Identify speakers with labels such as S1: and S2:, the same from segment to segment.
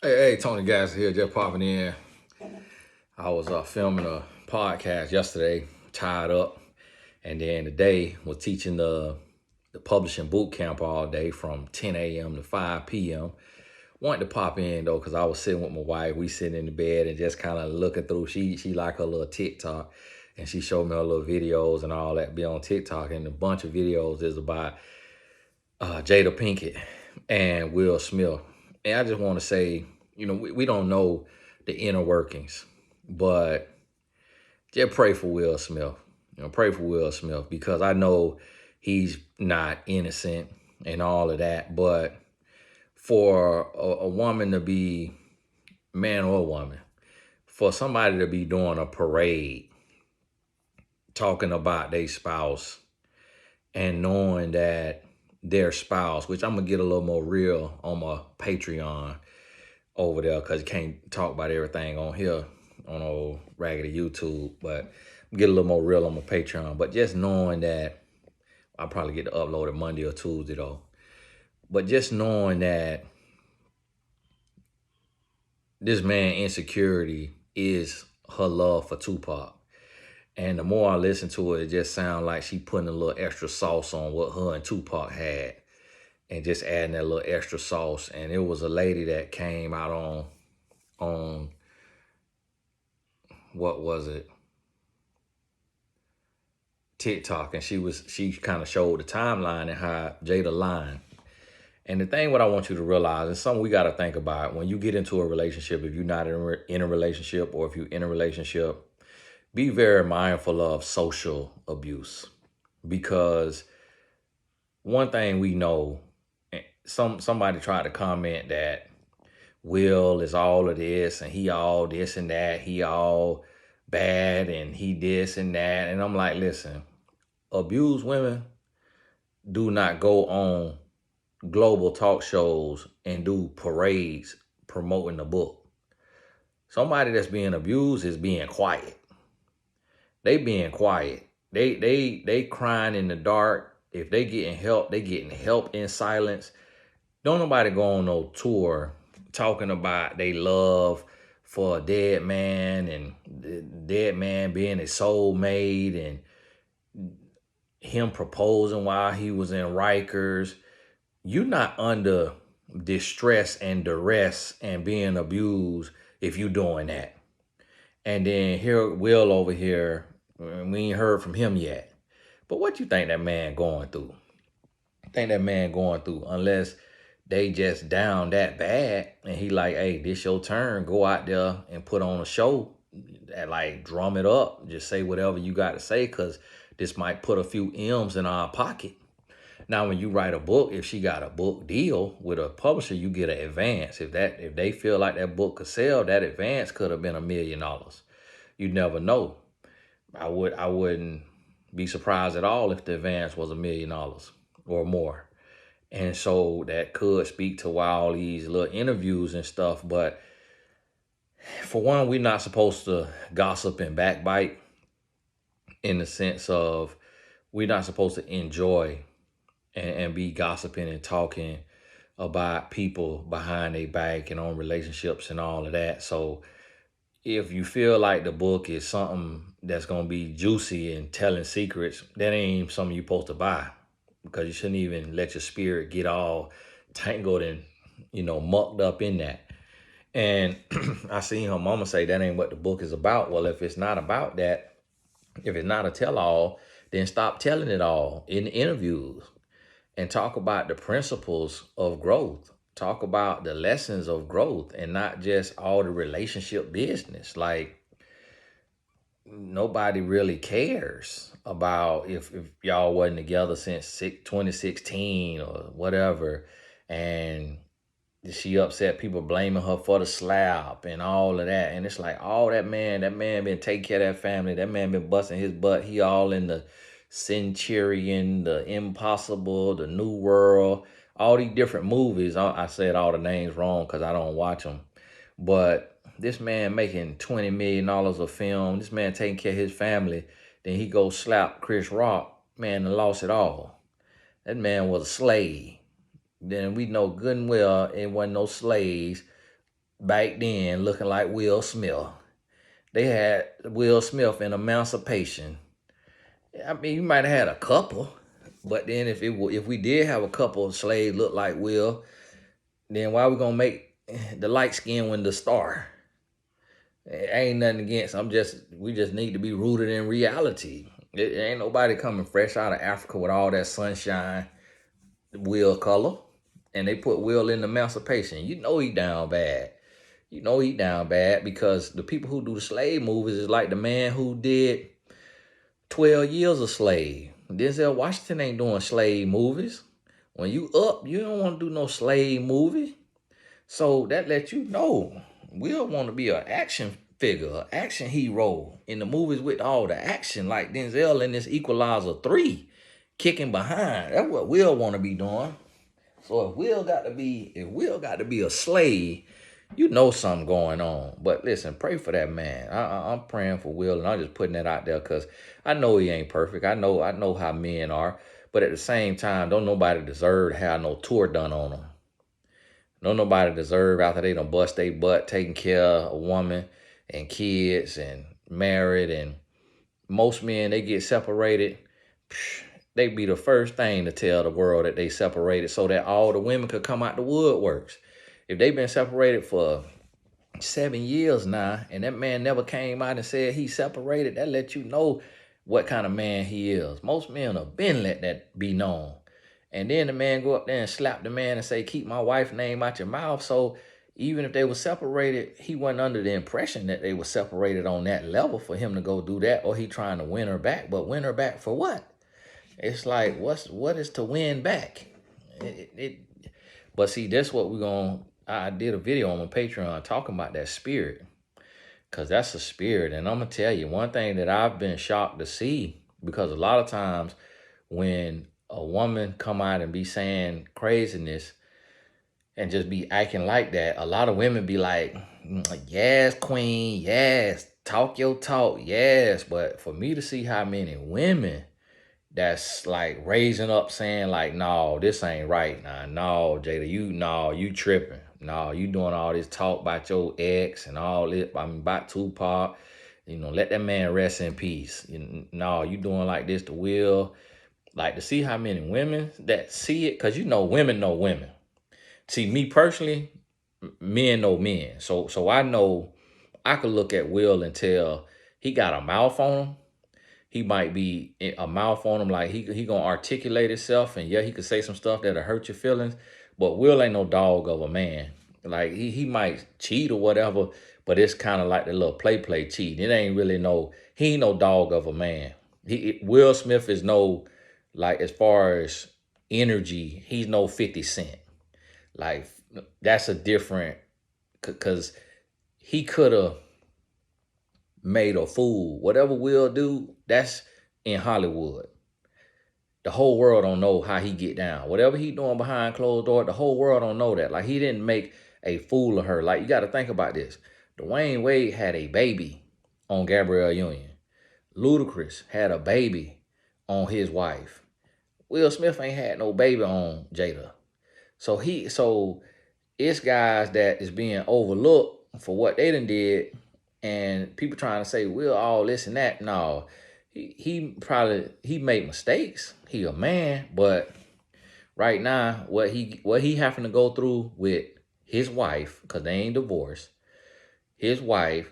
S1: Hey, Tony Gas here, just popping in. I was filming a podcast yesterday, tied up, and then today was teaching the publishing boot camp all day from 10 a.m. to 5 p.m. Wanted to pop in though, because I was sitting with my wife. We sitting in the bed and just kind of looking through. She like her little TikTok, and she showed me her little videos and all that be on TikTok. And a bunch of videos is about Jada Pinkett and Will Smith. And I just want to say, we don't know the inner workings, but just pray for Will Smith. Pray for Will Smith because I know he's not innocent and all of that. But for a woman to be, man or woman, for somebody to be doing a parade talking about their spouse and knowing that their spouse, which I'm gonna get a little more real on my Patreon over there because you can't talk about everything on here on old raggedy YouTube, but get a little more real on my Patreon. But just knowing that I'll probably get to upload it Monday or Tuesday though. But just knowing that this man insecurity is her love for Tupac. And the more I listen to it, it just sounds like she putting a little extra sauce on what her and Tupac had and just adding that little extra sauce. And it was a lady that came out on what was it? TikTok, and she kind of showed the timeline and how Jada lying. And the thing what I want you to realize is something we got to think about when you get into a relationship. If you're not in a relationship, or if you're in a relationship, be very mindful of social abuse, because one thing we know, somebody tried to comment that Will is all of this and he all this and that, he all bad and he this and that. And I'm like, listen, abused women do not go on global talk shows and do parades promoting the book. Somebody that's being abused is being quiet. They being quiet. They crying in the dark. If they getting help, they getting help in silence. Don't nobody go on no tour talking about they love for a dead man and the dead man being his soulmate and him proposing while he was in Rikers. You're not under distress and duress and being abused if you doing that. And then here Will over here, we ain't heard from him yet. But what you think that man going through? Think that man going through, unless they just down that bad and he like, hey, this your turn. Go out there and put on a show and like drum it up. Just say whatever you got to say, because this might put a few M's in our pocket. Now, when you write a book, if she got a book deal with a publisher, you get an advance. If they feel like that book could sell, that advance could have been $1 million. You never know. I wouldn't be surprised at all if the advance was $1 million or more. And so that could speak to why all these little interviews and stuff. But for one, we're not supposed to gossip and backbite, in the sense of we're not supposed to enjoy and be gossiping and talking about people behind their back and on relationships and all of that. So if you feel like the book is something that's going to be juicy and telling secrets, that ain't something you're supposed to buy, because you shouldn't even let your spirit get all tangled and, mucked up in that. And I seen her mama say that ain't what the book is about. Well, if it's not about that, if it's not a tell-all, then stop telling it all in interviews and talk about the principles of growth. Talk about the lessons of growth and not just all the relationship business. Like, nobody really cares about if y'all wasn't together since 2016 or whatever. And she upset people blaming her for the slap and all of that. And it's like, all that man been taking care of that family. That man been busting his butt. He all in the Centurion, the Impossible, the New World, all these different movies. I said all the names wrong because I don't watch them. But this man making $20 million a film, this man taking care of his family, then he goes slap Chris Rock, man, and lost it all. That man was a slave. Then we know good and well it wasn't no slaves back then looking like Will Smith. They had Will Smith in Emancipation. I mean, you might have had a couple, but then if we did have a couple of slaves look like Will, then why we gonna make the light skin one the star? It ain't nothing against. We just need to be rooted in reality. It ain't nobody coming fresh out of Africa with all that sunshine, Will color, and they put Will in Emancipation. You know he down bad. You know he down bad because the people who do the slave movies is like the man who did 12 Years a Slave. Denzel Washington ain't doing slave movies. When you up, you don't want to do no slave movie. So that lets you know Will want to be an action figure, an action hero in the movies with all the action, like Denzel in this Equalizer 3, kicking behind. That's what Will want to be doing. So if Will got to be a slave, you know something going on. But listen, pray for that man. I'm praying for Will, and I'm just putting that out there because I know he ain't perfect. I know how men are. But at the same time, don't nobody deserve to have no tour done on them. Don't nobody deserve after they done bust their butt taking care of a woman and kids and married. And most men, they get separated. They be the first thing to tell the world that they separated so that all the women could come out the woodworks. If they've been separated for 7 years now and that man never came out and said he separated, that lets you know what kind of man he is. Most men have been let that be known. And then the man go up there and slap the man and say, keep my wife's name out your mouth. So even if they were separated, he wasn't under the impression that they were separated on that level for him to go do that, or he trying to win her back. But win her back for what? It's like, what is to win back? But see, that's what I did a video on my Patreon talking about that spirit. Because that's a spirit. And I'm going to tell you, one thing that I've been shocked to see, because a lot of times when a woman come out and be saying craziness and just be acting like that, a lot of women be like, yes, queen, yes, talk your talk, yes. But for me to see how many women that's like raising up saying like, no, this ain't right. No, Jada, you tripping. No, you doing all this talk about your ex and all this, about Tupac. Let that man rest in peace. No, you doing like this to Will. Like, to see how many women that see it, because women know women. See, me personally, men know men. So I know I could look at Will and tell he got a mouth on him. He might be a mouth on him, like he gonna articulate himself, and yeah, he could say some stuff that'll hurt your feelings. But Will ain't no dog of a man. Like he might cheat or whatever, but it's kind of like the little play cheat. It ain't really he ain't no dog of a man. Will Smith is no, like, as far as energy, he's no 50 Cent. Like, that's a different, because he could have made a fool. Whatever Will do, that's in Hollywood. The whole world don't know how he get down. Whatever he doing behind closed door, the whole world don't know that. Like, he didn't make a fool of her. Like, you got to think about this. Dwayne Wade had a baby on Gabrielle Union. Ludacris had a baby on his wife. Will Smith ain't had no baby on Jada. So it's guys that is being overlooked for what they done did, and people trying to say Will all this and that. No, he made mistakes. He a man, but right now what he having to go through with his wife, because they ain't divorced, his wife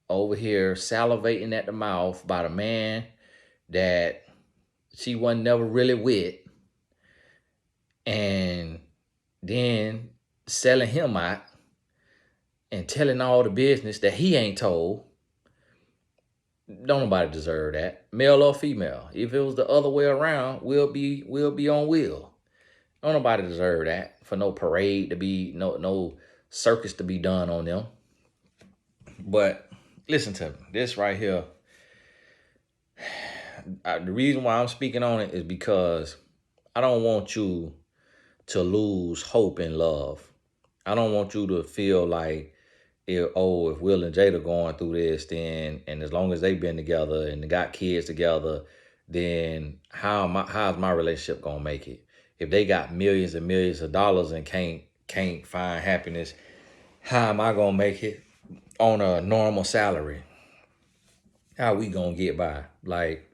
S1: over here salivating at the mouth by the man that she wasn't never really with, and then selling him out and telling all the business that he ain't told. Don't nobody deserve that, male or female. If it was the other way around, we'll be on Will. Don't nobody deserve that, for no parade to be, no circus to be done on them. But listen to me, this right here, the reason why I'm speaking on it is because I don't want you to lose hope in love. I don't want you to feel like, if Will and Jada going through this, then, and as long as they've been together and they got kids together, then how's my relationship gonna make it? If they got millions and millions of dollars and can't find happiness How am I gonna make it on a normal salary? How we gonna get by? Like,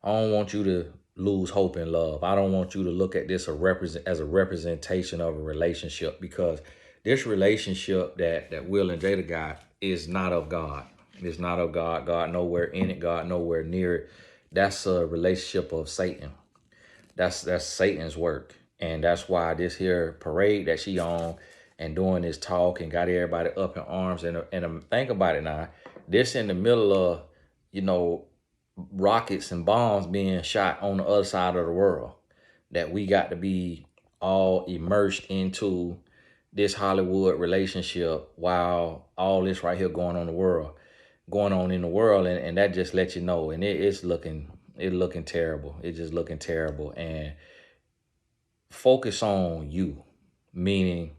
S1: I don't want you to lose hope in love. I don't want you to look at this as a representation of a relationship, because this relationship that Will and Jada got is not of God. It's not of God. God nowhere in it. God nowhere near it. That's a relationship of Satan. That's Satan's work. And that's why this here parade that she on and doing this talk and got everybody up in arms. And think about it now. This in the middle of, you know, rockets and bombs being shot on the other side of the world, that we got to be all immersed into this Hollywood relationship while all this right here going on in the world. And that just lets you know. And it's looking terrible. It's just looking terrible. And focus on you, meaning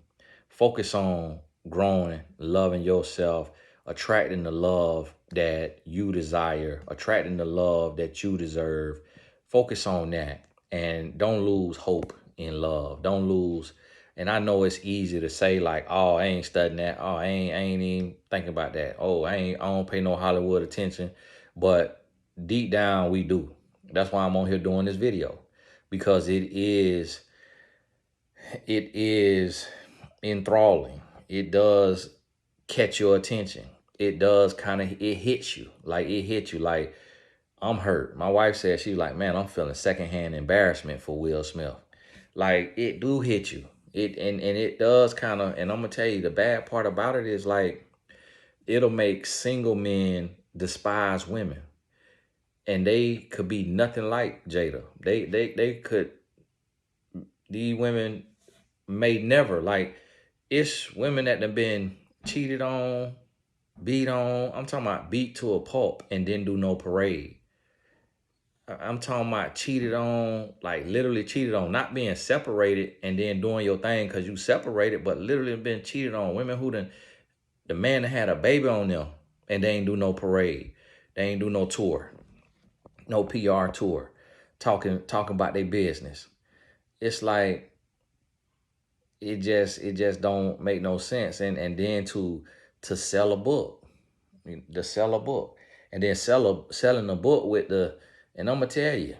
S1: focus on growing, loving yourself, attracting the love that you desire, attracting the love that you deserve. Focus on that, and don't lose hope in love. Don't lose. And I know it's easy to say like, oh, I ain't studying that. Oh, I ain't even thinking about that. Oh, I don't pay no Hollywood attention. But deep down we do. That's why I'm on here doing this video, because it is enthralling. It does catch your attention. It does it hits you. Like, it hits you like, I'm hurt. My wife said, she's like, man, I'm feeling secondhand embarrassment for Will Smith. Like, it do hit you. And it does and I'm gonna tell you, the bad part about it is like, it'll make single men despise women. And they could be nothing like Jada. These women may never, like, it's women that have been cheated on, beat on. I'm talking about beat to a pulp and didn't do no parade. I'm talking about cheated on, like literally cheated on, not being separated and then doing your thing because you separated, but literally been cheated on. Women who the man that had a baby on them and they ain't do no parade. They ain't do no tour, no PR tour, talking about their business. It's like, it just don't make no sense. And then to sell a book, to sell a book, and then selling a book with and I'm gonna tell you,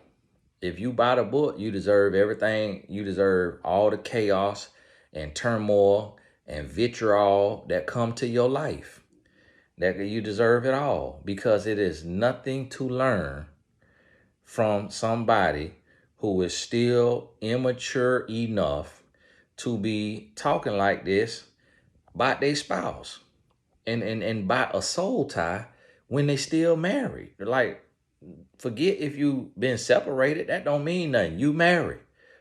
S1: if you buy the book, you deserve everything. You deserve all the chaos and turmoil and vitriol that come to your life. That you deserve it all, because it is nothing to learn from somebody who is still immature enough to be talking like this about their spouse and by a soul tie when they still married. Like, forget if you been separated, that don't mean nothing. You married,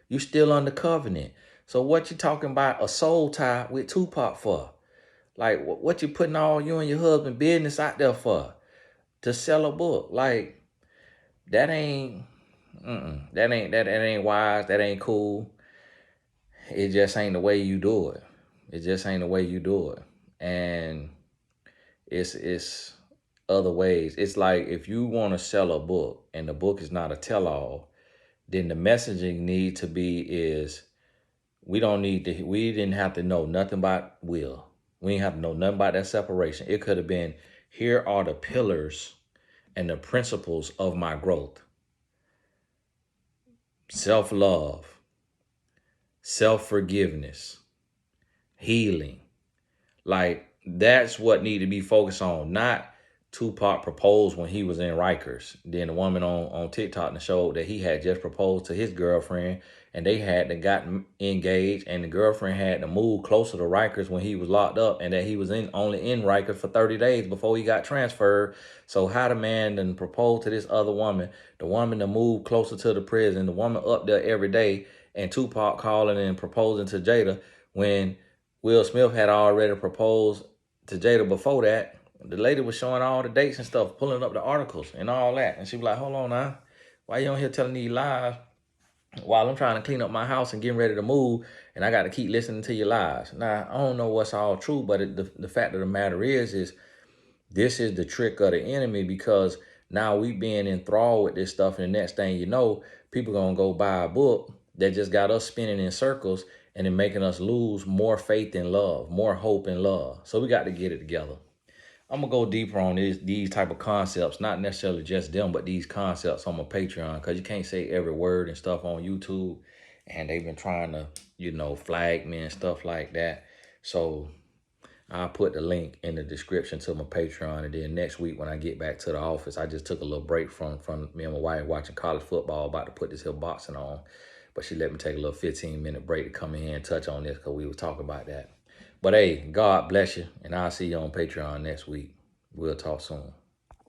S1: you still under covenant. So what you talking about a soul tie with Tupac for? Like, what you putting all you and your husband business out there for? To sell a book? Like, that ain't that ain't wise. That ain't cool. It just ain't the way you do it. It just ain't the way you do it. And it's other ways. It's like, if you want to sell a book and the book is not a tell-all, then the messaging need to be is, we didn't have to know nothing about Will. We didn't have to know nothing about that separation. It could have been, here are the pillars and the principles of my growth. Self-love, self-forgiveness, healing. Like, that's what need to be focused on, not Tupac proposed when he was in Rikers. Then the woman on TikTok showed that he had just proposed to his girlfriend, and they had to got engaged, and the girlfriend had to move closer to Rikers when he was locked up, and that he was only in Rikers for 30 days before he got transferred. So how the man then proposed to this other woman, the woman to move closer to the prison, the woman up there every day, and Tupac calling and proposing to Jada when Will Smith had already proposed to Jada before that. The lady was showing all the dates and stuff, pulling up the articles and all that. And she was like, hold on now. Why you on here telling these lies while I'm trying to clean up my house and getting ready to move, and I got to keep listening to your lies? Now, I don't know what's all true, but the fact of the matter is this is the trick of the enemy, because now we being enthralled with this stuff, and the next thing you know, people going to go buy a book that just got us spinning in circles, and then making us lose more faith in love, more hope in love. So we got to get it together. I'm gonna go deeper on these type of concepts, not necessarily just them, but these concepts on my Patreon, because you can't say every word and stuff on YouTube, and they've been trying to, flag me and stuff like that. So I'll put the link in the description to my Patreon, and then next week when I get back to the office, I just took a little break from me and my wife watching college football, about to put this here boxing on, but she let me take a little 15-minute break to come in here and touch on this because we were talking about that. But hey, God bless you, and I'll see you on Patreon next week. We'll talk soon.